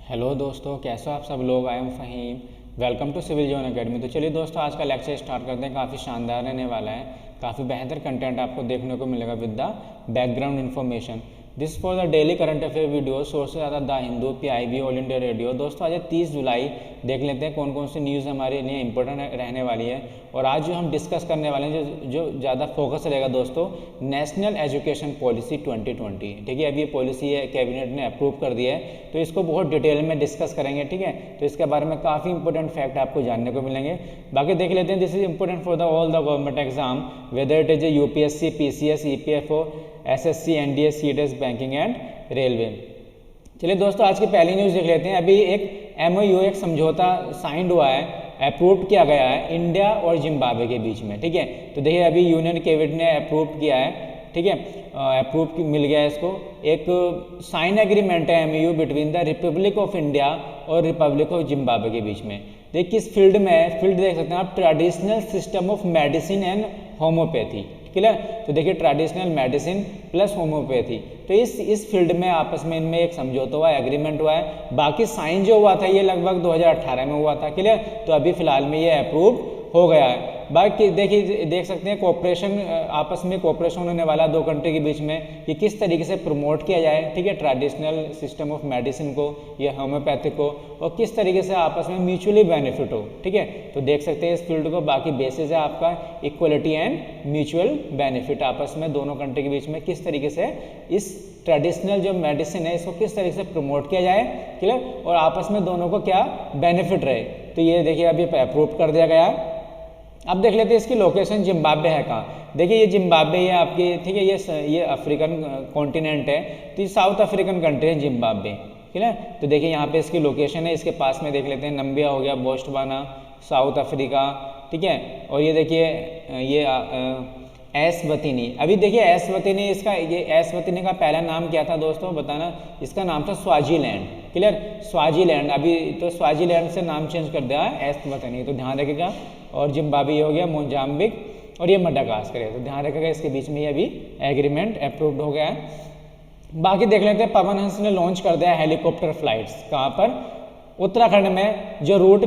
Hello दोस्तों, कैसे हो आप सब लोग। I am Faheem, welcome to civil zone academy. तो चलिए दोस्तों, आज का लेक्चर स्टार्ट करते हैं। काफ़ी शानदार रहने वाला है, काफ़ी बेहतर कंटेंट आपको देखने को मिलेगा with the background information. This for the daily current affair video, sources are the Hindu, PIB, all India radio. दोस्तों आज 30 जुलाई, देख लेते हैं कौन कौन सी न्यूज़ हमारे लिए इंपॉर्टेंट रहने वाली है। और आज जो हम डिस्कस करने वाले हैं, जो ज़्यादा फोकस रहेगा दोस्तों, नेशनल एजुकेशन पॉलिसी 2020। ठीक है, अभी ये पॉलिसी है, कैबिनेट ने अप्रूव कर दिया है, तो इसको बहुत डिटेल में डिस्कस करेंगे। ठीक है, तो इसके बारे में काफ़ी इंपॉर्टेंट फैक्ट आपको जानने को मिलेंगे। बाकी देख लेते हैं, this is important for the all the government exam, whether it is UPSC, PCS, EPFO, SSC, NDA, CTS, banking and railway. चलिए दोस्तों, आज की पहली न्यूज़ देख लेते हैं। अभी एक MOU, एक समझौता साइंड हुआ है, अप्रूव किया गया है इंडिया और जिम्बाब्वे के बीच में। ठीक है, तो देखिए अभी यूनियन कैबिनेट ने अप्रूव किया है। ठीक है, अप्रूव मिल गया है इसको। एक साइन एग्रीमेंट है MOU between the Republic of India और रिपब्लिक ऑफ जिम्बाब्वे के बीच में। देखिए किस फील्ड में है, फील्ड देख सकते हैं आप, traditional system of medicine and homeopathy. Clear, तो देखिए ट्रेडिशनल मेडिसिन प्लस होम्योपैथी, तो इस फील्ड में आपस में इनमें एक समझौता हुआ है, एग्रीमेंट हुआ है। बाकी साइन जो हुआ था ये लगभग 2018 में हुआ था। क्लियर, तो अभी फिलहाल में ये अप्रूव हो गया है। बाकी देखिए देख सकते हैं कोऑपरेशन, आपस में कोऑपरेशन होने वाला दो कंट्री के बीच में कि किस तरीके से प्रमोट किया जाए। ठीक है, ट्रेडिशनल सिस्टम ऑफ मेडिसिन को या होम्योपैथिक को, और किस तरीके से आपस में म्यूचुअली बेनिफिट हो। ठीक है, तो देख सकते हैं इस फील्ड को। बाकी बेसिस है आपका इक्वलिटी एंड म्यूचुअल बेनिफिट, आपस में दोनों कंट्री के बीच में किस तरीके से इस ट्रेडिशनल जो मेडिसिन है इसको किस तरीके से प्रमोट किया जाए। क्लियर, और आपस में दोनों को क्या बेनिफिट रहे। तो ये देखिए अभी अप्रूव कर दिया गया। अब देख लेते हैं इसकी लोकेशन जिम्बाब्वे है कहाँ। देखिए ये जिम्बाब्वे ये आपकी, ठीक है, ये अफ्रीकन कॉन्टिनेंट है, तो ये साउथ अफ्रीकन कंट्री है जिम्बाब्वे। ठीक है, तो देखिए यहाँ पे इसकी लोकेशन है, इसके पास में देख लेते हैं नम्बिया हो गया, बोस्टवाना, साउथ अफ्रीका। ठीक है, और ये देखिए ये एस्वातिनी। अभी देखिए एस्वातिनी, इसका ये एस्वातिनी का पहला नाम क्या था दोस्तों, बताना। इसका नाम था स्वाजीलैंड। क्लियर, स्वाजीलैंड, अभी तो स्वाजीलैंड से नाम चेंज कर दिया है एस्वातिनी, तो ध्यान रखिएगा। और जिम्बाब्वे हो गया, मोजाम्बिक, और ये मडागास्कर है, तो ध्यान रखिएगा इसके बीच में ये अभी एग्रीमेंट अप्रूव्ड हो गया है। बाकी देख लेते हैं, पवन हंस ने लॉन्च कर दिया हेलीकॉप्टर फ्लाइट्स, कहाँ पर, उत्तराखंड में। जो रूट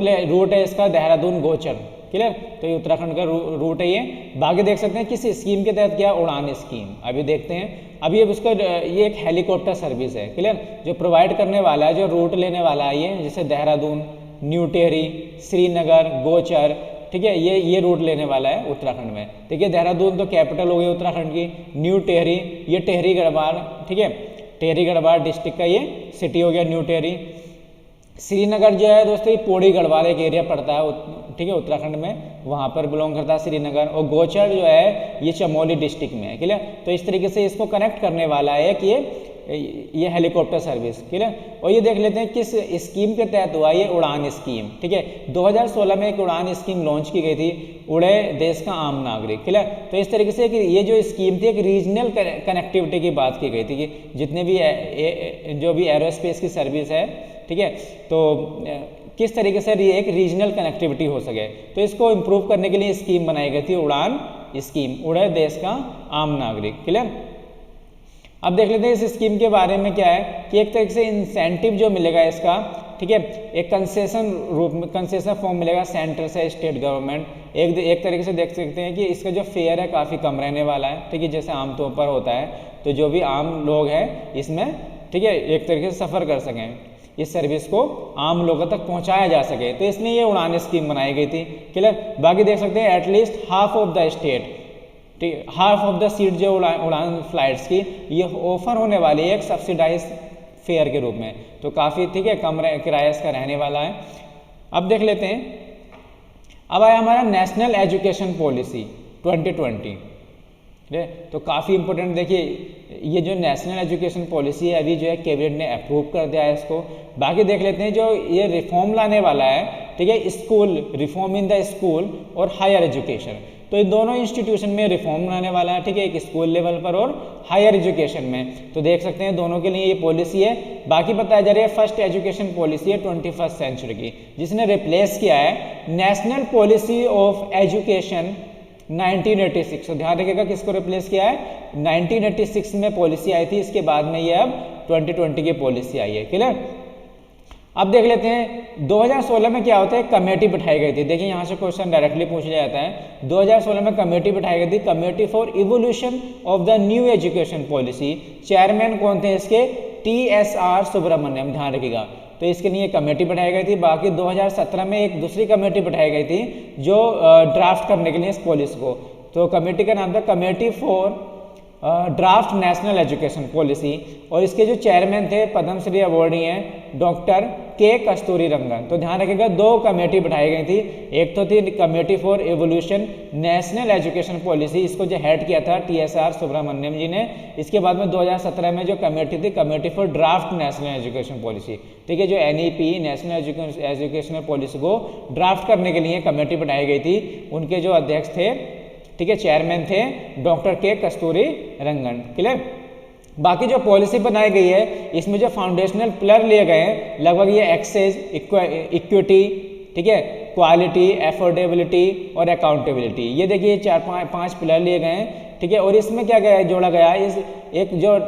है इसका देहरादून गोचर। क्लियर, तो ये उत्तराखंड का रूट है ये। बाकी देख सकते हैं किस स्कीम के तहत किया, उड़ान स्कीम। अभी देखते हैं, अभी अब उसका ये एक हेलीकॉप्टर सर्विस है। क्लियर, जो प्रोवाइड करने वाला है, जो रूट लेने वाला है ये, जैसे देहरादून, न्यू टिहरी, श्रीनगर, गोचर। ठीक है, ये रूट लेने वाला है उत्तराखंड में। ठीक है, देहरादून तो कैपिटल हो गई उत्तराखंड की, न्यू टिहरी, ये टिहरी गढ़वाल। ठीक है, टिहरी गढ़वाल डिस्ट्रिक्ट का ये सिटी हो गया न्यू टिहरी। श्रीनगर जो है दोस्तों, ये पौड़ी गढ़वाल एक एरिया पड़ता है, ठीक है, उत्तराखंड में, वहाँ पर बिलोंग करता है श्रीनगर। और गोचर जो है ये चमोली डिस्ट्रिक्ट में है। क्लियर, तो इस तरीके से इसको कनेक्ट करने वाला है कि ये हेलीकॉप्टर सर्विस। क्लियर, और ये देख लेते हैं किस स्कीम के तहत हुआ, ये उड़ान स्कीम। ठीक है, 2016 में एक उड़ान स्कीम लॉन्च की गई थी, उड़े देश का आम नागरिक। क्लियर, तो इस तरीके से कि ये जो स्कीम थी एक रीजनल कनेक्टिविटी की बात की गई थी कि जितने भी जो भी एरोस्पेस की सर्विस है, ठीक है, तो किस तरीके से एक रीजनल कनेक्टिविटी हो सके, तो इसको इम्प्रूव करने के लिए स्कीम बनाई गई थी, उड़ान स्कीम, उड़े देश का आम नागरिक। क्लियर, अब देख लेते हैं इस स्कीम के बारे में क्या है कि एक तरीके से इंसेंटिव जो मिलेगा इसका, ठीक है, एक कंसेशन रूप में, कंसेशन फॉर्म मिलेगा सेंटर से स्टेट गवर्नमेंट। एक तरीके से देख सकते हैं कि इसका जो फेयर है काफ़ी कम रहने वाला है। ठीक है, जैसे आमतौर पर होता है, तो जो भी आम लोग हैं इसमें, ठीक है, एक तरीके से सफ़र कर सकें, इस सर्विस को आम लोगों तक पहुंचाया जा सके, तो इसलिए ये उड़ान स्कीम बनाई गई थी। क्लियर, बाकी देख सकते हैं at least half of the state, ठीक, हाफ ऑफ द सीट जो उड़ान फ्लाइट्स की ये ऑफर होने वाली है एक सब्सिडाइज फेयर के रूप में, तो काफ़ी, ठीक है, कम किराया इसका रहने वाला है। अब देख लेते हैं, अब आया हमारा नेशनल एजुकेशन पॉलिसी 2020। तो काफ़ी इंपॉर्टेंट, देखिए ये जो नेशनल एजुकेशन पॉलिसी है अभी जो है कैबिनेट ने अप्रूव कर दिया है इसको। बाकी देख लेते हैं जो ये रिफॉर्म लाने वाला है, ठीक है, school reform in the school और हायर एजुकेशन, तो इन दोनों इंस्टीट्यूशन में रिफॉर्म लाने वाला है। ठीक है, एक स्कूल लेवल पर और हायर एजुकेशन में, तो देख सकते हैं दोनों के लिए ये पॉलिसी है। बाकी बताया जा रहा है फर्स्ट एजुकेशन पॉलिसी है 21st सेंचुरी की, जिसने रिप्लेस किया है नेशनल पॉलिसी ऑफ एजुकेशन 1986। तो ध्यान रखिएगा किसको रिप्लेस किया है, 1986 में पॉलिसी आई थी, इसके बाद में ये अब 2020 की पॉलिसी आई है। क्लियर, अब देख लेते हैं 2016 में क्या होता है, कमेटी बिठाई गई थी। देखिए यहाँ से क्वेश्चन डायरेक्टली पूछ लिया जाता है। 2016 में कमेटी बिठाई गई थी, committee for evolution of the new education policy. Chairman कौन थे इसके, TSR सुब्रमण्यम, ध्यान रखिएगा। तो इसके लिए कमेटी बिठाई गई थी। बाकी 2017 में एक दूसरी कमेटी बिठाई गई थी जो ड्राफ्ट करने के लिए इस पॉलिसी को, तो कमेटी का नाम था committee for draft national education policy, और इसके जो चेयरमैन थे पद्मश्री अवार्डी हैं डॉक्टर के कस्तूरी रंगन। तो ध्यान रखिएगा 2 कमेटी बिठाई गई थी, एक तो थी committee for evolution national education policy, इसको जो हेड किया था TSR सुब्रमण्यम जी ने। इसके बाद में 2017 में जो कमेटी थी committee for draft national education policy, ठीक है, जो NEP नेशनल एजुकेशनल पॉलिसी को ड्राफ्ट करने के लिए कमेटी बनाई गई थी। उनके जो अध्यक्ष थे, ठीक है, चेयरमैन थे डॉक्टर के कस्तूरी रंगन। क्लियर। बाकी जो पॉलिसी बनाई गई है इसमें जो फाउंडेशनल पिलर लिए गए हैं लगभग ये एक्सेस, इक्विटी, ठीक है, क्वालिटी, एफोर्डेबिलिटी और अकाउंटेबिलिटी, ये देखिए 4-5 पिलर लिए गए हैं, ठीक है। और इसमें क्या गया जोड़ा गया है, इस एक जो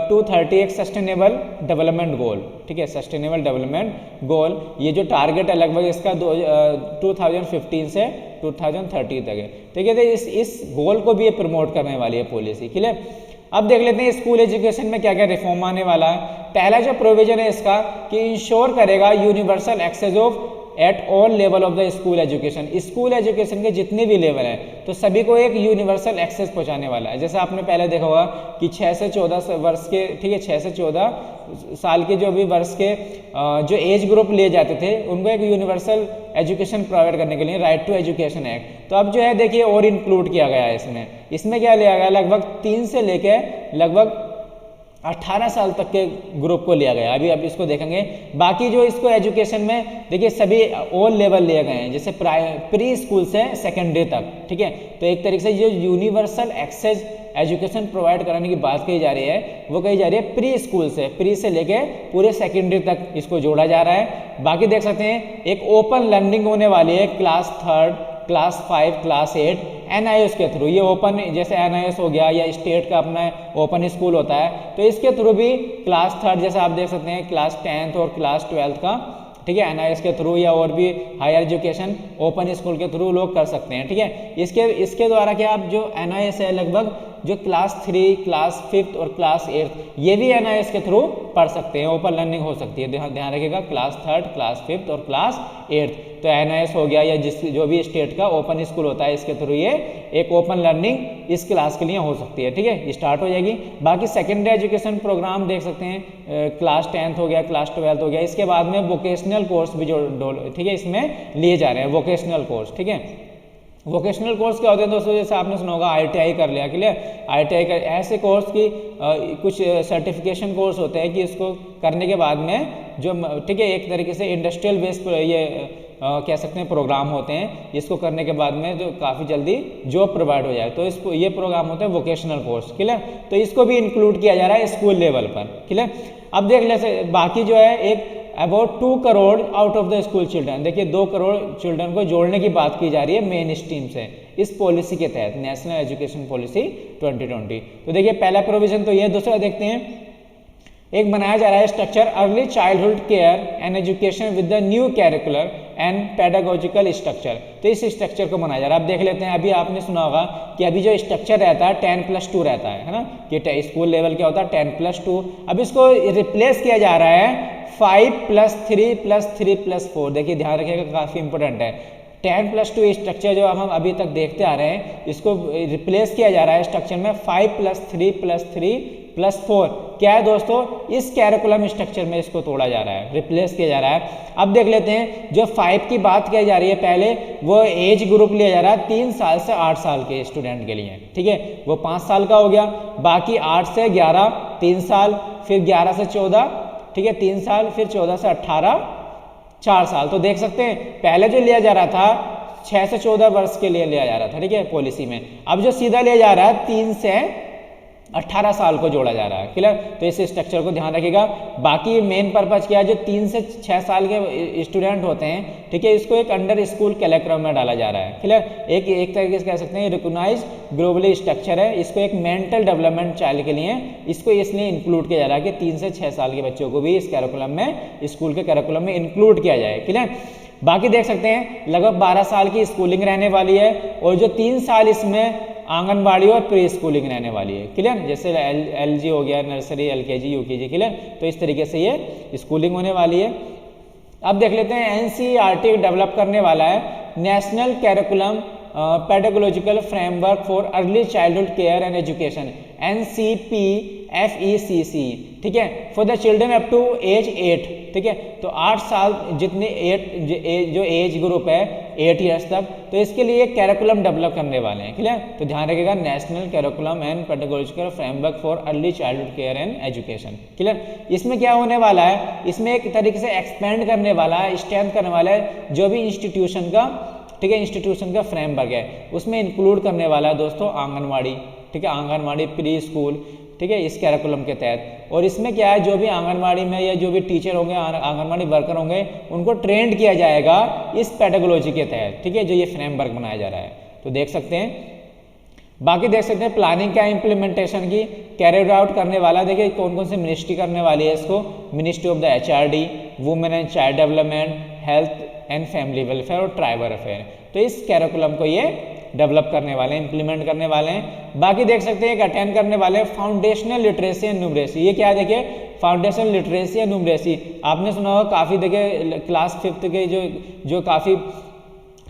230 एक सस्टेनेबल डेवलपमेंट गोल, ठीक है, सस्टेनेबल डेवलपमेंट गोल, ये जो टारगेट है लगभग इसका 2015 से 2030 तक है, ठीक है। तो इस गोल को भी ये प्रमोट करने वाली है पॉलिसी। क्लियर। अब देख लेते हैं स्कूल एजुकेशन में क्या क्या रिफॉर्म आने वाला है। पहला जो प्रोविजन है इसका कि इंश्योर करेगा universal access of at all level of the school education. School education के जितने भी लेवल हैं तो सभी को एक यूनिवर्सल एक्सेस पहुंचाने वाला है। जैसे आपने पहले देखा होगा कि 6 से 14 वर्ष के, ठीक है, 6 से 14 साल के जो भी वर्ष के जो एज ग्रुप लिए जाते थे उनको एक यूनिवर्सल एजुकेशन प्रोवाइड करने के लिए राइट टू एजुकेशन एक्ट, तो अब जो है देखिए और इंक्लूड किया गया है इसमें क्या लिया गया, लगभग 3 से लेके लगभग 18 साल तक के ग्रुप को लिया गया। अभी इसको देखेंगे। बाकी जो इसको एजुकेशन में देखिए सभी ऑल लेवल लिए गए हैं, जैसे प्री स्कूल से सेकेंडरी तक, ठीक है। तो एक तरीके से जो यूनिवर्सल एक्सेस एजुकेशन प्रोवाइड कराने की बात कही जा रही है वो कही जा रही है प्री स्कूल से, प्री से लेके पूरे सेकेंडरी तक इसको जोड़ा जा रहा है। बाकी देख सकते हैं एक ओपन लर्निंग होने वाली है क्लास 3, क्लास 5, क्लास 8 NIS के थ्रू। ये ओपन, जैसे NIS हो गया या स्टेट का अपना ओपन स्कूल होता है, तो इसके थ्रू भी क्लास 3 जैसे आप देख सकते हैं क्लास 10th और क्लास 12th का, ठीक है, NIS के थ्रू या और भी हायर एजुकेशन ओपन स्कूल के थ्रू लोग कर सकते हैं, ठीक है। इसके द्वारा क्या आप जो NIS है लगभग जो क्लास 3, क्लास 5th और क्लास 8th ये भी NIS के थ्रू पढ़ सकते हैं, ओपन लर्निंग हो सकती है। ध्यान रखिएगा क्लास 3, क्लास 5th और क्लास 8th, तो NIS हो गया या जो भी स्टेट का ओपन स्कूल होता है इसके थ्रू ये एक ओपन लर्निंग इस क्लास के लिए हो सकती है, ठीक है, स्टार्ट हो जाएगी। बाकी सेकेंडरी एजुकेशन प्रोग्राम देख सकते हैं, क्लास 10th हो गया, क्लास 12th हो गया। इसके बाद में वोकेशनल कोर्स भी जो, ठीक है, इसमें लिए जा रहे हैं वोकेशनल कोर्स, ठीक है। वोकेशनल कोर्स क्या होते हैं दोस्तों, जैसे आपने सुना होगा ITI कर लिया, क्लियर, ITI कर, ऐसे कोर्स की कुछ सर्टिफिकेशन कोर्स होते हैं कि इसको करने के बाद में जो, ठीक है, एक तरीके से इंडस्ट्रियल बेस्ड ये कह सकते हैं प्रोग्राम होते हैं, इसको करने के बाद में जो काफ़ी जल्दी जॉब प्रोवाइड हो जाए, तो इसको ये प्रोग्राम होते हैं वोकेशनल कोर्स, क्लियर। तो इसको भी इंक्लूड किया जा रहा है स्कूल लेवल पर, क्लियर। अब देख लेते बाकी जो है एक about 2 crore out of the school children, देखिए 2 करोड़ चिल्ड्रन को जोड़ने की बात की जा रही है मेन स्ट्रीम से इस पॉलिसी के तहत, नेशनल एजुकेशन पॉलिसी 2020। तो देखिए पहला प्रोविजन तो ये, दूसरा देखते हैं एक बनाया जा रहा है structure early childhood care and education with the new curricular and pedagogical structure. तो इस स्ट्रक्चर को बनाया जा रहा है। अब देख लेते हैं, अभी आपने सुना होगा कि अभी जो स्ट्रक्चर रहता है 10+2 रहता है ना, कि स्कूल लेवल क्या होता है 10+2। अब इसको रिप्लेस किया जा रहा है 5+3+3+4। देखिए ध्यान रखिएगा, काफ़ी इंपॉर्टेंट है। 10+2 स्ट्रक्चर जो हम अभी तक देखते आ रहे हैं इसको रिप्लेस किया जा रहा है स्ट्रक्चर में 5+3+3+4। क्या है दोस्तों, इस कैरिकुलम स्ट्रक्चर में इसको तोड़ा जा रहा है, रिप्लेस किया जा रहा है। अब देख लेते हैं जो 5 की बात की जा रही है, पहले वो एज ग्रुप लिया जा रहा है 3 साल से 8 साल के स्टूडेंट के लिए, ठीक है, वो 5 साल का हो गया। बाकी 8 से 11 3 साल, फिर 11 से 14, ठीक है, 3 साल, फिर 14 से 18 4 साल। तो देख सकते हैं पहले जो लिया जा रहा था 6 से 14 वर्ष के लिए लिया जा रहा था, ठीक है, पॉलिसी में। अब जो सीधा लिया जा रहा है 3 से 18 साल को जोड़ा जा रहा है। क्लियर, तो इस स्ट्रक्चर को ध्यान रखिएगा। बाकी मेन पर्पज क्या है, जो 3 से 6 साल के स्टूडेंट होते हैं, ठीक है, इसको एक अंडर स्कूल करिकुलम में डाला जा रहा है। क्लियर, एक तरीके से कह सकते हैं रिकॉग्नाइज ग्लोबली स्ट्रक्चर है। इसको एक मेंटल डेवलपमेंट चाइल्ड के लिए इसको इसलिए इंक्लूड किया जा रहा है कि 3 से 6 साल के बच्चों को भी इस करिकुलम में, स्कूल के करिकुलम में इंक्लूड किया जाए। क्लियर, बाकी देख सकते हैं लगभग 12 साल की स्कूलिंग रहने वाली है और जो 3 साल इसमें आंगनबाड़ी और प्री स्कूलिंग रहने वाली है। क्लियर, जैसे LG हो गया, नर्सरी, LKG, UKG। क्लियर, तो इस तरीके से ये स्कूलिंग होने वाली है। अब देख लेते हैं NCERT डेवलप करने वाला है national curriculum pedagogical framework for early childhood care and education, NCPFECC, ठीक है, for the children up to age 8। ठीक है, तो 8 साल जितने जो एज ग्रुप है 8 ईयर्स तक, तो इसके लिए कैरिकुलम डेवलप करने वाले हैं। क्लियर, तो ध्यान रखिएगा national curriculum and पेडागोलॉजिकल framework for early childhood care and education. Clear, इसमें क्या होने वाला है, इसमें एक तरीके से एक्सपेंड करने वाला है, स्ट्रेंथ करने वाला है जो भी इंस्टीट्यूशन का, ठीक है, इंस्टीट्यूशन का फ्रेमवर्क है उसमें इंक्लूड करने वाला है दोस्तों आंगनवाड़ी। ठीक है, आंगनवाड़ी, प्री स्कूल, ठीक है, इस कैरिकुलम के तहत। और इसमें क्या है, जो भी आंगनवाड़ी में या जो भी टीचर होंगे, आंगनवाड़ी वर्कर होंगे, उनको ट्रेंड किया जाएगा इस पेडागोलॉजी के तहत। ठीक है, जो ये फ्रेमवर्क बनाया जा रहा है, तो देख सकते हैं। बाकी देख सकते हैं प्लानिंग क्या इम्प्लीमेंटेशन की कैरिड आउट करने वाला, देखिए कौन कौन सी मिनिस्ट्री करने वाली है इसको, ministry of the HRD, women and child development, health and family welfare और ट्राइबल अफेयर। तो इस कैरिकुलम को ये डेवलप करने वाले हैं, इंप्लीमेंट करने वाले हैं। बाकी देख सकते हैं एक अटेंड करने वाले हैं फाउंडेशनल लिटरेसी एंड न्यूमरेसी। ये क्या है, देखिए फाउंडेशनल लिटरेसी एंड न्यूमरेसी आपने सुना होगा, काफ़ी देखिए क्लास 5th के जो काफ़ी,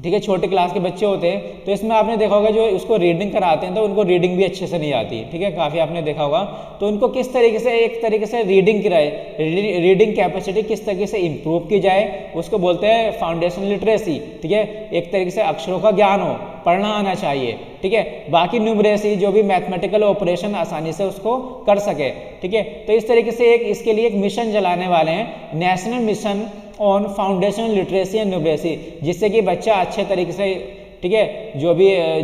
ठीक है, छोटे क्लास के बच्चे होते हैं, तो इसमें आपने देखा होगा जो उसको रीडिंग कराते हैं तो उनको रीडिंग भी अच्छे से नहीं आती। ठीक है, काफ़ी आपने देखा होगा, तो उनको किस तरीके से एक तरीके से रीडिंग कराए, रीडिंग कैपेसिटी किस तरीके से इंप्रूव की जाए, उसको बोलते हैं फाउंडेशनल लिटरेसी। ठीक है, एक तरीके से अक्षरों का ज्ञान हो, पढ़ना आना चाहिए। ठीक है, बाकी न्यूमरेसी जो भी मैथमेटिकल ऑपरेशन आसानी से उसको कर सके। ठीक है, तो इस तरीके से एक इसके लिए एक मिशन चलाने वाले हैं, national mission on foundational literacy and numeracy, जिससे कि बच्चा अच्छे तरीके से, ठीक है,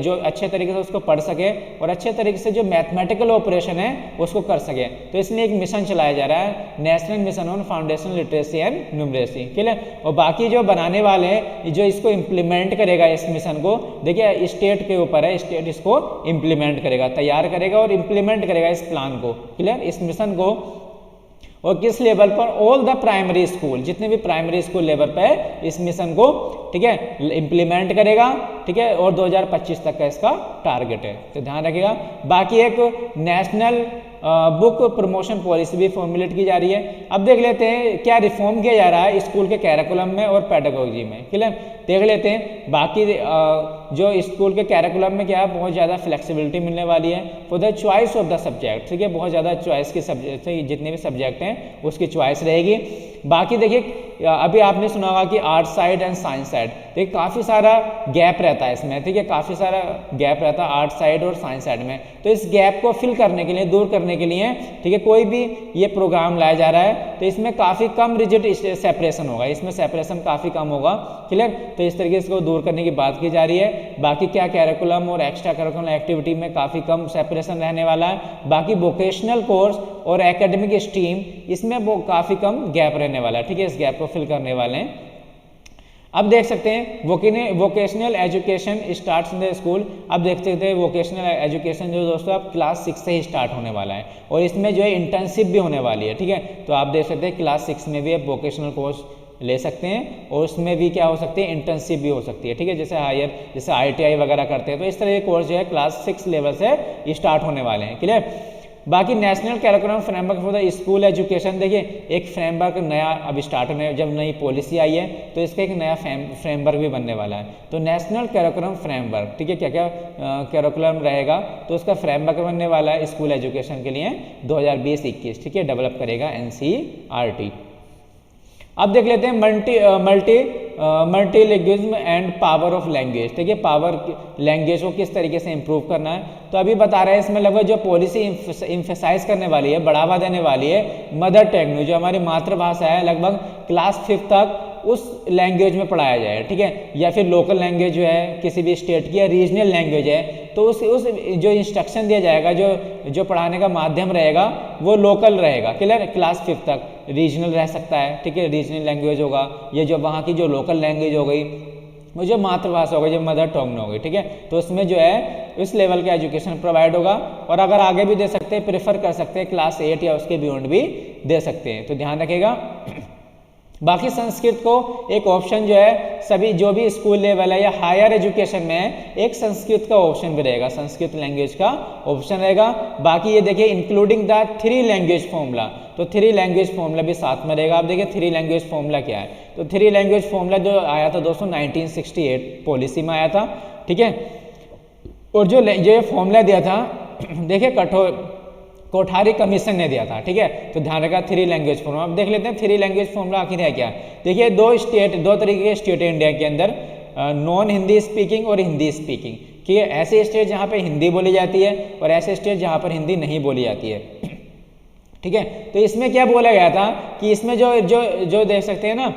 जो अच्छे तरीके से उसको पढ़ सके और अच्छे तरीके से जो मैथमेटिकल ऑपरेशन है उसको कर सके। तो इसलिए एक मिशन चलाया जा रहा है, national mission on foundational literacy and numeracy. ठीक है, और बाकी जो बनाने वाले हैं, जो इसको इम्प्लीमेंट करेगा इस मिशन को, देखिए स्टेट के ऊपर है, स्टेट इसको इम्प्लीमेंट करेगा, तैयार करेगा और इम्प्लीमेंट करेगा इस प्लान को। क्लियर, इस मिशन को, और किस लेवल पर, ऑल द प्राइमरी स्कूल, जितने भी प्राइमरी स्कूल लेवल पे इस मिशन को, ठीक है, इम्प्लीमेंट करेगा। ठीक है, और 2025 तक का इसका टारगेट है, तो ध्यान रखिएगा। बाकी एक नेशनल बुक प्रमोशन पॉलिसी भी फॉर्मुलेट की जा रही है। अब देख लेते हैं क्या रिफॉर्म किया जा रहा है स्कूल के कैरिकुलम में और पेडागोजी में। क्लियर, देख लेते हैं। बाकी जो स्कूल के कैरिकुलम में क्या है, बहुत ज़्यादा फ्लेक्सिबिलिटी मिलने वाली है for the choice of the subject. ठीक है, बहुत ज़्यादा चॉइस की सब्जेक्ट, जितने भी सब्जेक्ट हैं उसकी चॉइस रहेगी। बाकी देखिए अभी आपने सुना होगा कि art side and science side, देखिए काफ़ी सारा गैप रहता है इसमें। ठीक है, काफ़ी सारा गैप रहता है आर्ट साइड और साइंस साइड में, तो इस गैप को फिल करने के लिए, दूर करने के लिए, ठीक है, कोई भी ये प्रोग्राम लाया जा रहा है, तो इसमें काफ़ी कम रिजिड सेपरेशन होगा, इसमें सेपरेशन काफ़ी कम होगा। क्लियर, तो इस तरीके से इसको दूर करने की बात की जा रही है। बाकी क्या कैरिकुलम और एक्स्ट्रा कैरिकुलम एक्टिविटी में काफ़ी कम सेपरेशन रहने वाला है। बाकी वोकेशनल कोर्स और एकेडमिक स्ट्रीम, इसमें वो काफ़ी कम गैप रहने वाला है। ठीक है, इस गैप को फिल करने वाले हैं। अब देख सकते हैं vocational education starts in the school. अब देख सकते हैं वोकेशनल एजुकेशन जो दोस्तों अब क्लास 6 से ही स्टार्ट होने वाला है, और इसमें जो है इंटर्नशिप भी होने वाली है। ठीक है, तो आप देख सकते हैं क्लास 6 में भी आप वोकेशनल कोर्स ले सकते हैं, और उसमें भी क्या हो सकती है, इंटर्नशिप भी हो सकती है। ठीक है, जैसे ITI वगैरह करते हैं, तो इस तरह के कोर्स जो है क्लास 6 लेवल से स्टार्ट होने वाले हैं। क्लियर, बाकी national curriculum framework for the school education, देखिए एक फ्रेमवर्क नया अभी स्टार्ट होने, जब नई पॉलिसी आई है तो इसका एक नया फ्रेमवर्क भी बनने वाला है। तो नेशनल कैरिकुलम फ्रेमवर्क, ठीक है, क्या क्या कैरिकुलम रहेगा, तो उसका फ्रेमवर्क बनने वाला है स्कूल एजुकेशन के लिए 2020-21। ठीक है, डेवलप करेगा NCERT। अब देख लेते हैं मल्टीलिंगुइज्म एंड पावर ऑफ लैंग्वेज। ठीक है, पावर लैंग्वेज को किस तरीके से इंप्रूव करना है, तो अभी बता रहे हैं इसमें लगभग जो पॉलिसी इम्फेसाइज करने वाली है, बढ़ावा देने वाली है मदर टंग, जो हमारी मातृभाषा है, लगभग क्लास 5 तक उस लैंग्वेज में पढ़ाया जाए, ठीक है, या फिर लोकल लैंग्वेज जो है किसी भी स्टेट की या रीजनल लैंग्वेज है तो उस जो इंस्ट्रक्शन दिया जाएगा, जो पढ़ाने का माध्यम रहेगा वो लोकल रहेगा। क्लियर, क्लास 5 तक रीजनल रह सकता है, ठीक है, रीजनल लैंग्वेज होगा, ये जो वहाँ की जो लोकल लैंग्वेज हो गई, वो जो मातृभाषा होगी, जो मदर टंग होगी, ठीक है, तो उसमें जो है इस लेवल का एजुकेशन प्रोवाइड होगा। और अगर आगे भी दे सकते हैं, प्रेफर कर सकते हैं क्लास 8 या उसके बियॉन्ड भी दे सकते हैं, तो ध्यान रखिएगा। बाकी संस्कृत को एक ऑप्शन जो है सभी जो भी स्कूल लेवल है या हायर एजुकेशन में है, एक संस्कृत का ऑप्शन भी रहेगा, संस्कृत लैंग्वेज का ऑप्शन रहेगा। बाकी ये देखिए इंक्लूडिंग द 3 लैंग्वेज फॉर्मूला, तो 3 लैंग्वेज फॉर्मूला भी साथ में रहेगा। आप देखिए 3 लैंग्वेज फॉर्मूला क्या है, तो 3 लैंग्वेज फॉर्मूला जो आया था दोस्तों 1968 पॉलिसी में आया था, ठीक है। और जो ये फॉर्मूला दिया था देखिए कोठारी कमीशन ने दिया था, ठीक है, तो ध्यान रखा 3 लैंग्वेज फॉर्मूला। अब देख लेते हैं 3 लैंग्वेज फॉर्मूला आखिर है क्या। देखिए दो तरीके के स्टेट है इंडिया के अंदर, नॉन हिंदी स्पीकिंग और हिंदी स्पीकिंग, ठीक है, ऐसे स्टेट जहाँ पे हिंदी बोली जाती है और ऐसे स्टेट जहाँ पर हिंदी नहीं बोली जाती है, ठीक है। तो इसमें क्या बोला गया था कि इसमें जो देख सकते हैं ना,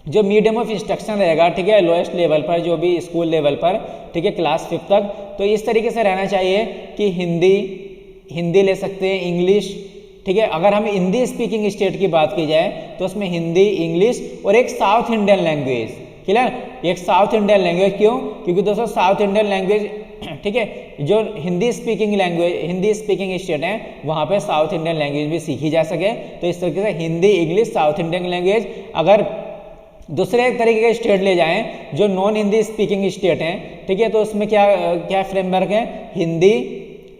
जो मीडियम ऑफ इंस्ट्रक्शन रहेगा, ठीक है, लोएस्ट लेवल पर, जो भी स्कूल लेवल पर, ठीक है, क्लास 5 तक, तो इस तरीके से रहना चाहिए कि हिंदी ले सकते हैं, इंग्लिश, ठीक है। अगर हम हिंदी स्पीकिंग स्टेट की बात की जाए तो उसमें हिंदी, इंग्लिश और एक साउथ इंडियन लैंग्वेज, क्लियर, एक साउथ इंडियन लैंग्वेज। क्यों? क्योंकि दोस्तों साउथ इंडियन लैंग्वेज, ठीक है, जो हिंदी स्पीकिंग स्टेट है वहाँ पे साउथ इंडियन लैंग्वेज भी सीखी जा सके, तो इस तरीके से Hindi, English, south Indian language. अगर दूसरे तरीके के स्टेट ले जाएं जो नॉन हिंदी स्पीकिंग स्टेट हैं, ठीक है, तो उसमें क्या फ्रेमवर्क है, हिंदी,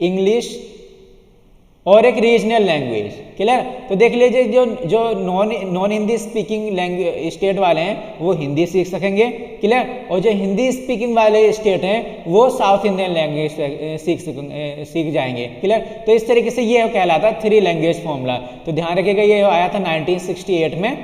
इंग्लिश और एक रीजनल लैंग्वेज, क्लियर। तो देख लीजिए जो non Hindi speaking language state वाले हैं वो हिंदी सीख सकेंगे, क्लियर, और जो हिंदी स्पीकिंग वाले स्टेट हैं वो साउथ इंडियन लैंग्वेज सीख जाएंगे, क्लियर। तो इस तरीके से ये कहलाता है 3 लैंग्वेज फॉर्मूला। तो ध्यान रखिएगा ये आया था 1968 में,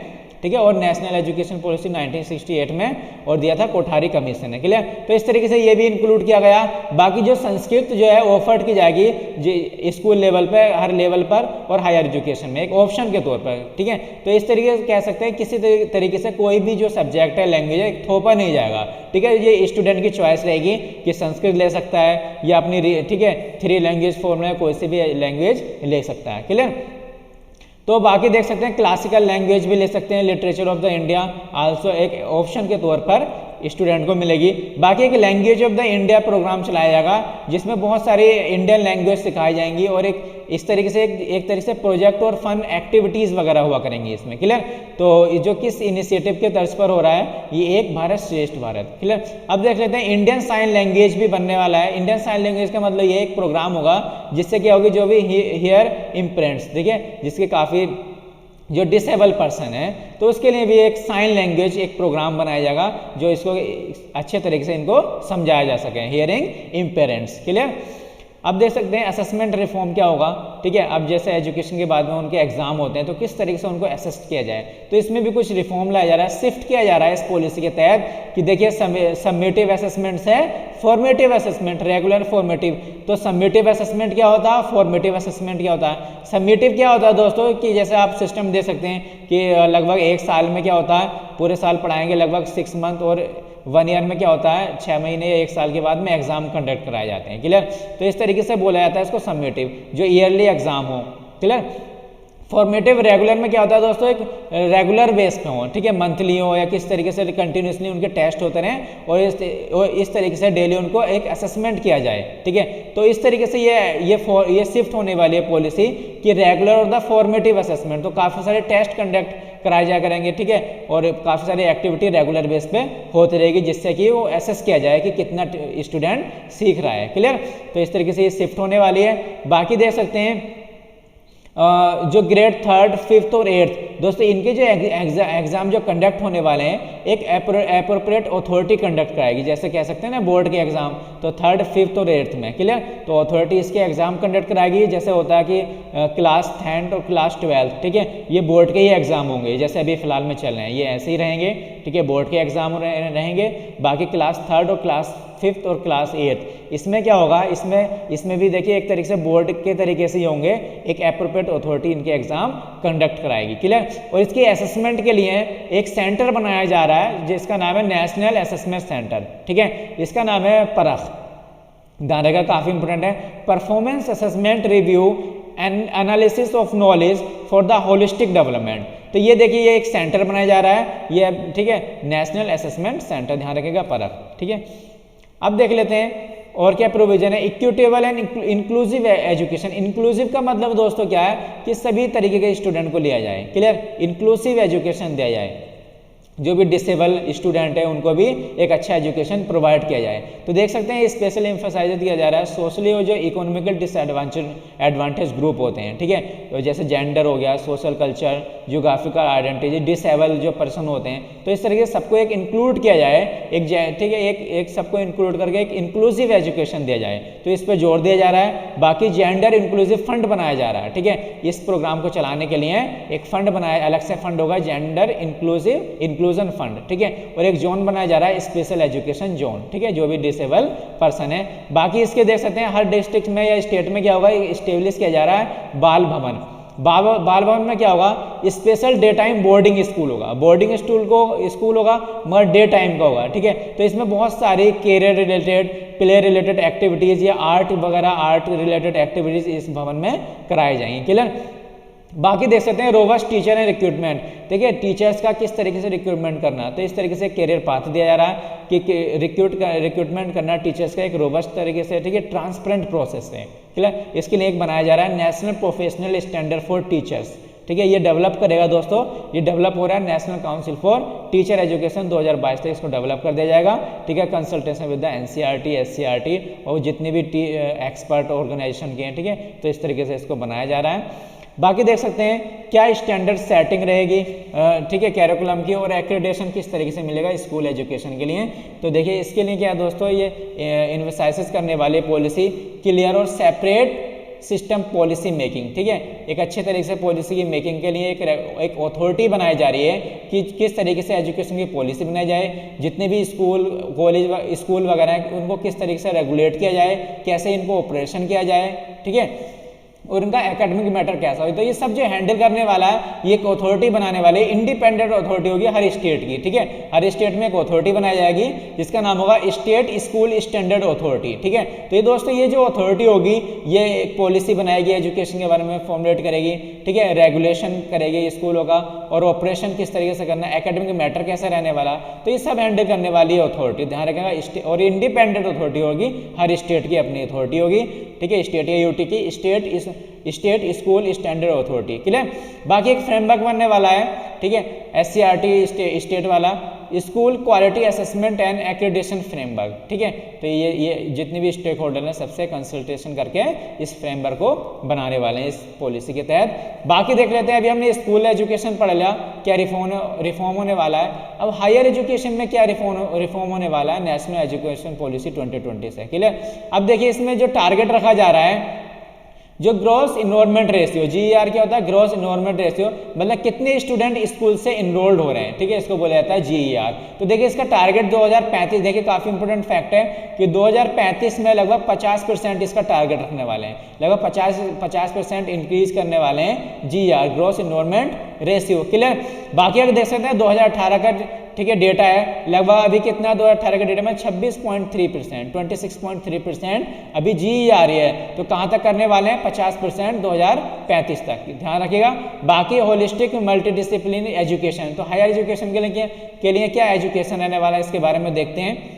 ठीक है, और नेशनल एजुकेशन पॉलिसी 1968 में और दिया था कोठारी कमीशन ने, क्लियर। तो इस तरीके से ये भी इंक्लूड किया गया। बाकी जो संस्कृत जो है ऑफर्ड की जाएगी स्कूल लेवल पे, हर लेवल पर और हायर एजुकेशन में एक ऑप्शन के तौर पर, ठीक है। तो इस तरीके से कह सकते हैं किसी तरीके से कोई भी जो सब्जेक्ट है, लैंग्वेज है, थोपा नहीं जाएगा, ठीक है। ये स्टूडेंट की चॉइस रहेगी कि संस्कृत ले सकता है या अपनी, ठीक है, 3 लैंग्वेज फॉर्मूला कोई सी भी लैंग्वेज ले सकता है, क्लियर। तो बाकी देख सकते हैं क्लासिकल लैंग्वेज भी ले सकते हैं, literature of the India also एक ऑप्शन के तौर पर स्टूडेंट को मिलेगी। बाकी एक language of the India program चलाया जाएगा जिसमें बहुत सारी इंडियन लैंग्वेज सिखाई जाएंगी और इस तरीके से एक तरीके से प्रोजेक्ट और फन एक्टिविटीज़ वगैरह हुआ करेंगी इसमें, क्लियर। तो जो किस इनिशिएटिव के तर्ज पर हो रहा है, ये एक भारत श्रेष्ठ भारत, क्लियर। अब देख लेते हैं इंडियन साइन लैंग्वेज भी बनने वाला है। इंडियन साइन लैंग्वेज का मतलब ये एक प्रोग्राम होगा जिससे क्या होगी, जो भी हियर इम्प्रिंट्स, देखिए, जिसके काफ़ी जो डिसेबल पर्सन है तो उसके लिए भी एक साइन लैंग्वेज एक प्रोग्राम बनाया जाएगा जो इसको अच्छे तरीके से इनको समझाया जा सके, हियरिंग इम्पेरेंट्स, क्लियर। अब देख सकते हैं असेसमेंट रिफॉर्म क्या होगा, ठीक है। अब जैसे एजुकेशन के बाद में उनके एग्जाम होते हैं तो किस तरीके से उनको असेस किया जाए, तो इसमें भी कुछ रिफॉर्म लाया जा रहा है, शिफ्ट किया जा रहा है इस पॉलिसी के तहत कि देखिए सबमिटिव असेसमेंट्स है, फॉर्मेटिव असेसमेंट, रेगुलर, फॉर्मेटिव। तो सबमिटिव असेसमेंट क्या होता है, फॉर्मेटिव असेसमेंट क्या होता है। सबमिटिव क्या होता है दोस्तों कि जैसे आप सिस्टम दे सकते हैं कि लगभग 1 साल में क्या होता है, पूरे साल पढ़ाएंगे, लगभग 6 मंथ, और 1 ईयर में क्या होता है, 6 महीने या 1 साल के बाद में एग्जाम कंडक्ट कराए जाते हैं, क्लियर। तो इस तरीके से बोला जाता है इसको सबमिटिव, जो ईयरली एग्जाम हो, क्लियर। फॉर्मेटिव रेगुलर में क्या होता है दोस्तों, एक रेगुलर बेस पे हो, ठीक है, मंथली हो या किस तरीके से कंटिन्यूसली उनके टेस्ट होते रहें और इस तरीके से डेली उनको एक असेसमेंट किया जाए, ठीक है। तो इस तरीके से ये शिफ्ट होने वाली है पॉलिसी कि रेगुलर और द फॉर्मेटिव असेसमेंट, तो काफ़ी सारे टेस्ट कंडक्ट कराए जाया करेंगे, ठीक है, और काफ़ी सारी एक्टिविटी रेगुलर बेस पे होती रहेगी जिससे कि वो असेस किया जाए कि कितना स्टूडेंट सीख रहा है, क्लियर। तो इस तरीके से ये शिफ्ट होने वाली है। बाकी देख सकते हैं जो ग्रेड 3rd, 5th और 8th दोस्तों, इनके जो एग्जाम जो कंडक्ट होने वाले हैं एक एप्रोप्रिएट अथॉरिटी कंडक्ट कराएगी, जैसे कह सकते हैं ना बोर्ड के एग्जाम, तो 3rd, 5th और 8th में, क्लियर। तो अथॉरिटी इसके एग्जाम कंडक्ट कराएगी, जैसे होता है कि क्लास 10th और क्लास 12th, ठीक है, ये बोर्ड के ही एग्जाम होंगे, जैसे अभी फिलहाल में चल रहे हैं, ये ऐसे ही रहेंगे, ठीक है, बोर्ड के एग्जाम रहेंगे। बाकी क्लास 3rd और क्लास 5th और क्लास 8th, इसमें क्या होगा, इसमें भी देखिए एक तरीके से बोर्ड के तरीके से ही होंगे, एक एप्रोप्रिएट अथॉरिटी इनके एग्जाम कंडक्ट कराएगी, क्लियर। और इसकी असेसमेंट के लिए एक सेंटर बनाया जा रहा है जिसका नाम है नेशनल असेसमेंट सेंटर, ठीक है, इसका नाम है परख। ध्यान रखिएगा, काफी इंपॉर्टेंट है। Performance assessment review and analysis of knowledge for the holistic development. तो ये देखिए, ये एक सेंटर बनाया जा रहा है, ये ठीक है, नेशनल असेसमेंट सेंटर, ध्यान रखिएगा, परख, ठीक है। अब देख लेते हैं और क्या प्रोविजन है। Equitable and inclusive education. Inclusive का मतलब दोस्तों क्या है कि सभी तरीके के स्टूडेंट को लिया जाए, क्लियर, इंक्लूसिव एजुकेशन दिया जाए, जो भी डिसेबल स्टूडेंट है उनको भी एक अच्छा एजुकेशन प्रोवाइड किया जाए। तो देख सकते हैं स्पेशल एम्फसाइज किया जा रहा है सोशली और जो इकोनॉमिकल डिसएडवांटेज ग्रुप होते हैं, ठीक है, तो जैसे जेंडर हो गया, social culture, geographical identity, disable जो पर्सन होते हैं, तो इस तरीके से सबको एक इंक्लूड किया जाए, ठीक है, एक सबको इंक्लूड करके एक इंक्लूसिव एजुकेशन दिया जाए, तो इस पर जोर दिया जा रहा है। बाकी जेंडर इंक्लूसिव फंड बनाया जा रहा है, ठीक है, इस प्रोग्राम को चलाने के लिए एक फंड बनाया, अलग से फंड होगा, जेंडर इंक्लूजन फंड, ठीक है, और एक जोन बनाया जा रहा है स्पेशल एजुकेशन जोन, ठीक है, जो भी डिसेबल पर्सन है। बाकी इसके देख सकते हैं हर डिस्ट्रिक्ट में या स्टेट में क्या होगा, स्टेब्लिश किया जा रहा है बाल भवन। बाल भवन में क्या होगा, special day time boarding school होगा, बोर्डिंग स्कूल होगा मगर डे टाइम का होगा, ठीक है। तो इसमें बहुत सारी career related, play related activities या आर्ट वगैरह, आर्ट रिलेटेड एक्टिविटीज इस भवन में कराई जाएंगी, क्लियर। बाकी देख सकते हैं रोबस्ट टीचर एंड रिक्रूटमेंट, देखिए टीचर्स का किस तरीके से रिक्रूटमेंट करना, तो इस तरीके से कैरियर पाथ दिया जा रहा है कि रिक्रूटमेंट करना टीचर्स का एक रोबस्ट तरीके से, ठीक है, ट्रांसपेरेंट प्रोसेस है, क्लियर। इसके लिए एक बनाया जा रहा है national professional standard for teachers, ठीक है, ये डेवलप करेगा दोस्तों, ये डेवलप हो रहा है national council for teacher education 2022 तक इसको डेवलप कर दिया जाएगा, ठीक है, consultation with the NCERT, SCERT और जितने भी एक्सपर्ट ऑर्गेनाइजेशन के हैं, ठीक है, तो इस तरीके से इसको बनाया जा रहा है। बाकी देख सकते हैं क्या स्टैंडर्ड सेटिंग रहेगी, ठीक है, कैरिकुलम की, और एक्रेडिटेशन किस तरीके से मिलेगा स्कूल एजुकेशन के लिए। तो देखिए इसके लिए क्या है दोस्तों, ये इन्वेसाइसिस करने वाली पॉलिसी क्लियर और सेपरेट सिस्टम पॉलिसी मेकिंग, ठीक है, एक अच्छे तरीके से पॉलिसी की मेकिंग के लिए एक अथॉरिटी बनाई जा रही है कि किस तरीके से एजुकेशन की पॉलिसी बनाई जाए, जितने भी स्कूल कॉलेज स्कूल वगैरह हैं उनको किस तरीके से रेगुलेट किया जाए, कैसे इनको ऑपरेशन किया जाए, ठीक है, और इनका एकेडमिक मैटर कैसा हो। तो ये सब जो हैंडल करने वाला है, ये एक अथॉरिटी बनाने वाले, इंडिपेंडेंट अथॉरिटी होगी हर स्टेट की, ठीक है, हर स्टेट में एक अथॉरिटी बनाई जाएगी जिसका नाम होगा स्टेट स्कूल स्टैंडर्ड अथॉरिटी, ठीक है। तो ये दोस्तों ये जो अथॉरिटी होगी ये एक पॉलिसी बनाएगी, एजुकेशन के बारे में फॉर्मुलेट करेगी, ठीक है, रेगुलेशन करेगी स्कूलों का, और ऑपरेशन किस तरीके से करना, एकेडमिक मैटर कैसा रहने वाला, तो ये सब हैंडल करने वाली अथॉरिटी, ध्यान रखेगा, और इंडिपेंडेंट अथॉरिटी होगी, हर स्टेट की अपनी अथॉरिटी होगी, ठीक है, स्टेट या यूटी की state school standard authority, clear. बाकी एक फ्रेमवर्क बनने वाला है, ठीक है, एससीईआरटी स्टेट वाला, school quality assessment and accreditation framework, ठीक है। तो ये जितने भी स्टेक होल्डर हैं सबसे कंसल्टेशन करके इस फ्रेमवर्क को बनाने वाले हैं इस पॉलिसी के तहत। बाकी देख लेते हैं, अभी हमने स्कूल एजुकेशन पढ़ लिया, क्या रिफॉर्म होने वाला है। अब हायर एजुकेशन में क्या रिफॉर्म होने वाला है, नेशनल एजुकेशन पॉलिसी 2020 से, क्लियर। अब देखिए इसमें जो टारगेट रखा जा रहा है, जो ग्रॉस इनरोलमेंट रेशियो, जीईआर क्या होता है, ग्रॉस इनरोलमेंट रेशियो, मतलब कितने स्टूडेंट स्कूल से इनरोल्ड हो रहे हैं, ठीक है, इसको बोला जाता है जीईआर। तो देखिए इसका टारगेट 2035, देखिए काफी इंपोर्टेंट फैक्ट है कि 2035 में लगभग 50% इसका टारगेट रखने वाले हैं, लगभग 50% इंक्रीज करने वाले हैं GER, gross enrollment ratio, clear. बाकी अगर देख सकते हैं 2018 का, ठीक है, डेटा है, लगभग अभी कितना 2018 के डेटा में 26.3%, 26.3% अभी जीईआर है, तो कहाँ तक करने वाले हैं, 50% 2035 तक, ध्यान रखिएगा। बाकी होलिस्टिक मल्टीडिसिप्लिन एजुकेशन, तो हायर एजुकेशन के लिए क्या एजुकेशन रहने वाला है, इसके बारे में देखते हैं।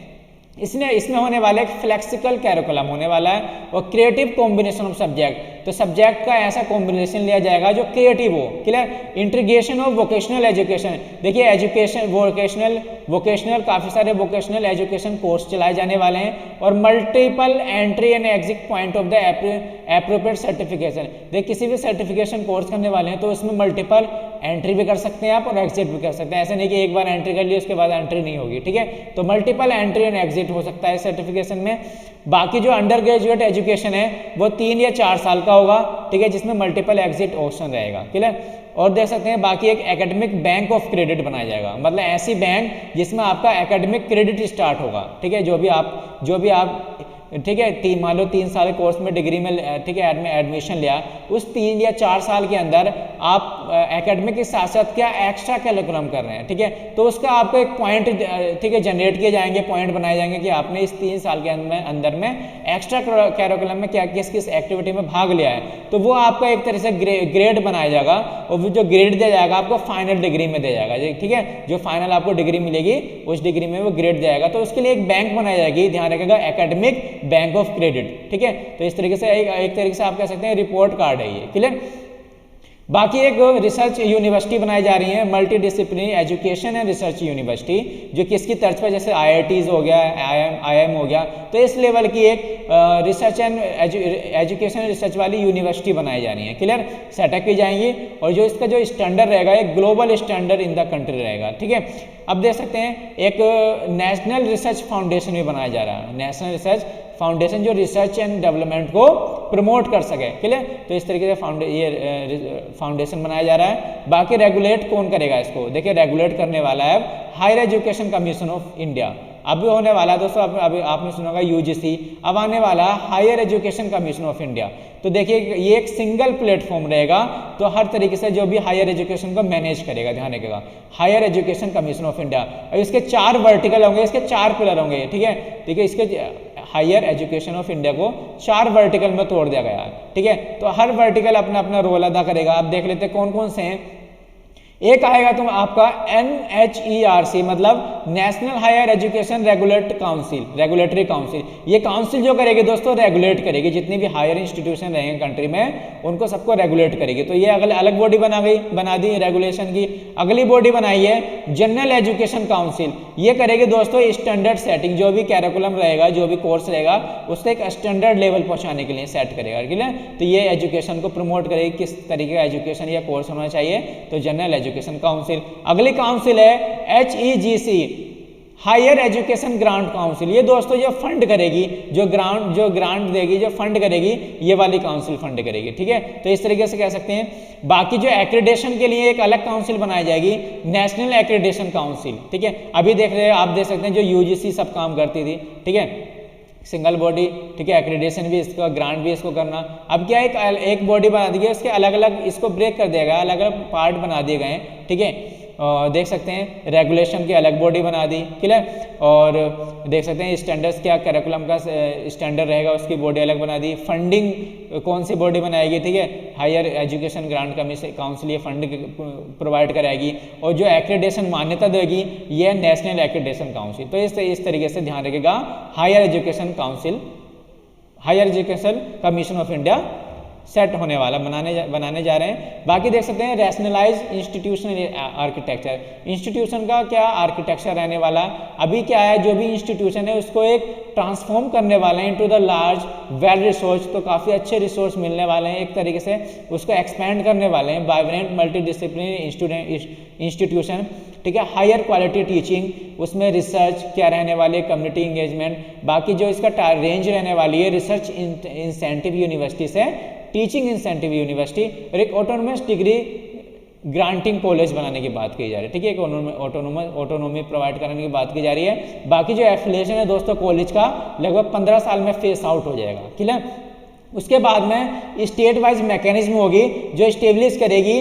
इसमें होने वाला एक फ्लेक्सिबल कैरिकुलम होने वाला है, और क्रिएटिव कॉम्बिनेशन ऑफ सब्जेक्ट, तो सब्जेक्ट का ऐसा कॉम्बिनेशन लिया जाएगा जो क्रिएटिव हो, clear. Integration of vocational education, देखिए एजुकेशन वोकेशनल काफ़ी सारे वोकेशनल एजुकेशन कोर्स चलाए जाने वाले हैं, और multiple entry and exit point of the appropriate certification, देखिए किसी भी सर्टिफिकेशन कोर्स करने वाले हैं तो उसमें मल्टीपल एंट्री भी कर सकते हैं आप और एग्जिट भी कर सकते हैं, ऐसे नहीं कि एक बार एंट्री कर ली उसके बाद एंट्री नहीं होगी, ठीक है। तो मल्टीपल एंट्री एंड एग्जिट हो सकता है सर्टिफिकेशन में। बाकी जो अंडर ग्रेजुएट एजुकेशन है वो 3 या 4 साल का होगा, ठीक है, जिसमें मल्टीपल एग्जिट ऑप्शन रहेगा, क्लियर। और देख सकते हैं बाकी एक एकेडमिक बैंक ऑफ क्रेडिट बनाया जाएगा, मतलब ऐसी बैंक जिसमें आपका एकेडमिक क्रेडिट स्टार्ट होगा, ठीक है, जो भी आप ठीक है, मान लो 3 साल कोर्स में डिग्री में, ठीक है, एडमिशन लिया, उस 3 या 4 साल के अंदर आप एकेडमिक के साथ साथ क्या एक्स्ट्रा कैरिकुलम कर रहे हैं, ठीक है, तो उसका आपको एक पॉइंट, ठीक है, जनरेट किए जाएंगे, पॉइंट बनाए जाएंगे कि आपने इस 3 साल के अंदर में एक्स्ट्रा कैरिकुलम में क्या किस किस एक्टिविटी में भाग लिया है, तो वो आपका एक तरह से ग्रेड बनाया जाएगा और वो जो ग्रेड दिया जाएगा आपको फाइनल डिग्री में दिया जाएगा, ठीक है, जो फाइनल आपको डिग्री मिलेगी उस डिग्री में वो ग्रेड जाएगा। तो उसके लिए एक बैंक बनाई जाएगी, ध्यान रखिएगा, एकेडमिक बैंक ऑफ क्रेडिट, ठीक है। तो इस तरीके से एक तरीके से आप कह सकते हैं रिपोर्ट कार्ड है ये, क्लियर। बाकी एक रिसर्च यूनिवर्सिटी बनाई जा रही है, multi disciplinary education and research university, जो किसकी तर्ज पर, जैसे IITs हो गया, IIM हो गया, तो इस लेवल की एक रिसर्च एंड एजुकेशन रिसर्च वाली यूनिवर्सिटी बनाई जा रही है, क्लियर, सेटअप की जाएंगी। और जो इसका जो स्टैंडर्ड रहेगा एक global standard in the country रहेगा, ठीक है। अब देख सकते हैं एक नेशनल रिसर्च फाउंडेशन भी बनाया जा रहा है, नेशनल रिसर्च फाउंडेशन जो रिसर्च एंड डेवलपमेंट को प्रमोट कर सके, क्लियर। तो इस तरीके से ये फाउंडेशन बनाया जा रहा है। बाकी रेगुलेट कौन करेगा इसको, देखिए रेगुलेट करने वाला है higher education commission of India. अभी होने वाला है दोस्तों, अभी आपने सुना होगा UGC, अब आने वाला higher education commission of India. तो देखिए ये एक सिंगल प्लेटफॉर्म रहेगा, तो हर तरीके से जो भी हायर एजुकेशन को मैनेज करेगा, ध्यान रखिएगा, higher education commission of India. और इसके 4 वर्टिकल होंगे, इसके 4 पिलर होंगे, ठीक है, ठीक है। इसके हायर एजुकेशन ऑफ इंडिया को 4 वर्टिकल में तोड़ दिया गया, ठीक है। तो हर वर्टिकल अपना अपना रोल अदा करेगा। आप देख लेते हैं कौन कौन से हैं। एक आएगा तुम आपका NHERC, मतलब national higher education regulatory council. ये काउंसिल जो करेगी दोस्तों, रेगुलेट करेगी जितनी भी हायर इंस्टीट्यूशन रहेंगे कंट्री में, उनको सबको रेगुलेट करेगी। तो ये अलग बॉडी बना दी रेगुलेशन की। अगली बॉडी बनाई है जनरल एजुकेशन काउंसिल, ये करेगी दोस्तों स्टैंडर्ड सेटिंग, जो भी कैरिकुलम रहेगा, जो भी कोर्स रहेगा, उससे एक स्टैंडर्ड लेवल पहुंचाने के लिए सेट करेगा, ठीक है। तो ये एजुकेशन को प्रमोट करेगी, किस तरीके का एजुकेशन या कोर्स होना चाहिए, तो जनरल एजुकेशन काउंसिल। अगली काउंसिल है HEGC, higher education grant council. ये दोस्तों जो फंड करेगी, जो ग्रांट देगी, जो फंड करेगी, ये वाली काउंसिल फंड करेगी, ठीक है। तो इस तरीके से कह सकते हैं। बाकी जो एक्रेडिटेशन के लिए एक अलग काउंसिल बनाई जाएगी, नेशनल एक्रेडिटेशन काउंसिल, ठीक है। अभी देख रहे हैं, आप देख सकते हैं जो UGC सब काम करती थी, ठीक है, सिंगल बॉडी, ठीक है, एक्रेडिटेशन भी इसका, ग्रांट भी इसको करना। अब क्या एक बॉडी बना दी गई, इसके अलग अलग इसको ब्रेक कर दिया गया, अलग अलग पार्ट बना दिए गए, ठीक है। देख सकते हैं रेगुलेशन की अलग बॉडी बना दी, क्लियर। और देख सकते हैं स्टैंडर्ड्स, क्या करिकुलम का स्टैंडर्ड रहेगा, उसकी बॉडी अलग बना दी। फंडिंग कौन सी बॉडी बनाएगी, ठीक है, हायर एजुकेशन ग्रांट काउंसिल, ये फंड प्रोवाइड कराएगी। और जो एक्रेडिटेशन मान्यता देगी, ये नेशनल एक्रेडिटेशन काउंसिल। तो इस तरीके से ध्यान रखिएगा, higher education council, higher education commission of India set होने वाला, बनाने जा रहे हैं। बाकी देख सकते हैं रैशनलाइज इंस्टीट्यूशनल आर्किटेक्चर, इंस्टीट्यूशन का क्या आर्किटेक्चर रहने वाला। अभी क्या है, जो भी इंस्टीट्यूशन है उसको एक ट्रांसफॉर्म करने वाले हैं into the large well resource, तो काफ़ी अच्छे रिसोर्स मिलने वाले हैं, एक तरीके से उसको एक्सपेंड करने वाले हैं। वाइब्रेंट मल्टी डिसिप्लिनरी इंस्टीट्यूशन, ठीक है, हायर क्वालिटी टीचिंग, उसमें रिसर्च क्या रहने वाली, कम्युनिटी इंगेजमेंट। बाकी जो इसका रेंज रहने वाली है, रिसर्च इंसेंटिव यूनिवर्सिटी से टीचिंग इंसेंटिव यूनिवर्सिटी, और एक ऑटोनोमस डिग्री ग्रांटिंग कॉलेज बनाने की बात की जा रही है, ठीक है, एक ऑटोनोमी प्रोवाइड कराने की बात की जा रही है। बाकी जो एफिलिएशन है दोस्तों कॉलेज का, लगभग 15 साल में फेस आउट हो जाएगा, क्लियर। उसके बाद में स्टेट वाइज मैकेनिज्म होगी जो स्टेब्लिश करेगी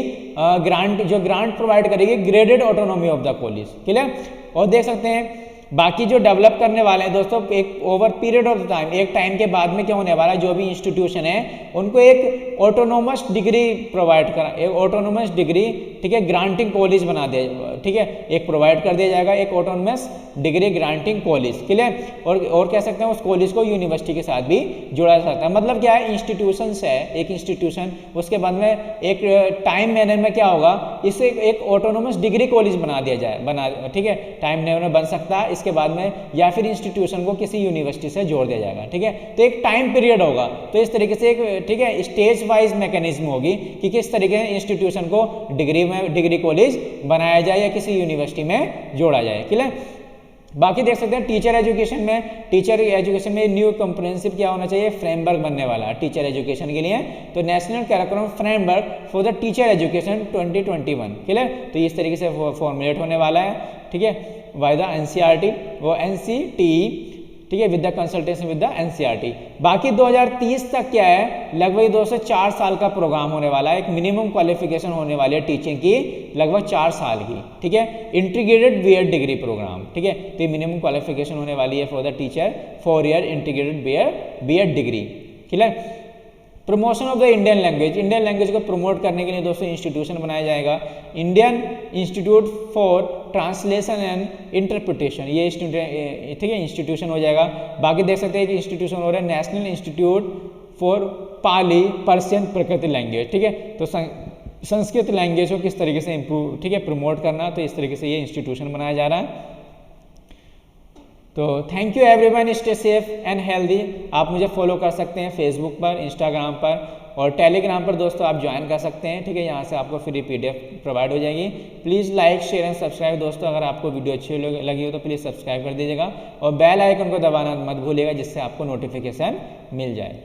जो ग्रांट प्रोवाइड करेगी graded autonomy of the college, clear. और देख सकते हैं बाकी जो डेवलप करने वाले हैं दोस्तों, एक ओवर पीरियड ऑफ टाइम, एक टाइम के बाद में क्या होने वाला है, जो भी इंस्टीट्यूशन है उनको एक ऑटोनोमस डिग्री प्रोवाइड करा, एक ऑटोनोमस डिग्री, ठीक है, ग्रांटिंग कॉलेज बना दे, ठीक है, एक प्रोवाइड कर दिया जाएगा, एक autonomous degree granting college, clear. और कह सकते हैं उस कॉलेज को यूनिवर्सिटी के साथ भी जोड़ा जा सकता है। मतलब क्या है, इंस्टीट्यूशन है एक इंस्टीट्यूशन, उसके बाद में एक टाइम मैनर में क्या होगा, इसे एक ऑटोनोमस डिग्री कॉलेज बना दिया जाए, ठीक है, टाइम मैनर में बन सकता है। इसके बाद में या फिर इंस्टीट्यूशन को किसी यूनिवर्सिटी से जोड़ दिया जाएगा, ठीक है। तो एक टाइम पीरियड होगा, तो इस तरीके से एक, ठीक है, स्टेज वाइज मैकेनिज्म होगी कि किस तरीके से इंस्टीट्यूशन को डिग्री कॉलेज बनाया जाए या किसी यूनिवर्सिटी में जोड़ा जाए, क्लियर। बाकी देख सकते हैं टीचर एजुकेशन में न्यू कॉम्प्रिहेंसिव क्या होना चाहिए, फ्रेमवर्क बनने वाला है टीचर एजुकेशन के लिए। तो national curriculum framework for the teacher education 2021, clear. तो इस तरीके से फॉर्मुलेट होने वाला है, ठीक है, बाय द NCERT, वो NCTE ठीक है, with the consultation with the NCERT. बाकी 2030 तक क्या है, लगभग 2 से 4 साल का प्रोग्राम होने वाला है, एक मिनिमम क्वालिफिकेशन होने वाली है टीचिंग की लगभग 4 साल की, ठीक है, इंटीग्रेटेड बीएड डिग्री प्रोग्राम, ठीक है, तो ये मिनिमम क्वालिफिकेशन होने वाली है for the teacher 4 year integrated BEd degree. Clear. Promotion of the Indian language, Indian language को प्रमोट करने के लिए दोस्तों इंस्टीट्यूशन बनाया जाएगा, Indian institute for translation and interpretation, ये ठीक है इंस्टीट्यूशन हो जाएगा। बाकी देख सकते हैं कि इंस्टीट्यूशन हो रहा है national institute for Pali Persian प्रकृति लैंग्वेज, ठीक है, तो संस्कृत लैंग्वेज को किस तरीके से इम्प्रूव, ठीक है, प्रमोट करना, तो इस तरीके से ये इंस्टीट्यूशन बनाया जा रहा है। तो thank you everyone, stay safe and healthy. आप मुझे फॉलो कर सकते हैं फेसबुक पर, इंस्टाग्राम पर और टेलीग्राम पर दोस्तों आप ज्वाइन कर सकते हैं, ठीक है, यहाँ से आपको फ्री PDF प्रोवाइड हो जाएगी। Please like share and subscribe दोस्तों, अगर आपको वीडियो अच्छी लगी हो तो प्लीज़ सब्सक्राइब कर दीजिएगा और बेल आइकन को दबाना मत भूलिएगा जिससे आपको नोटिफिकेशन मिल जाए।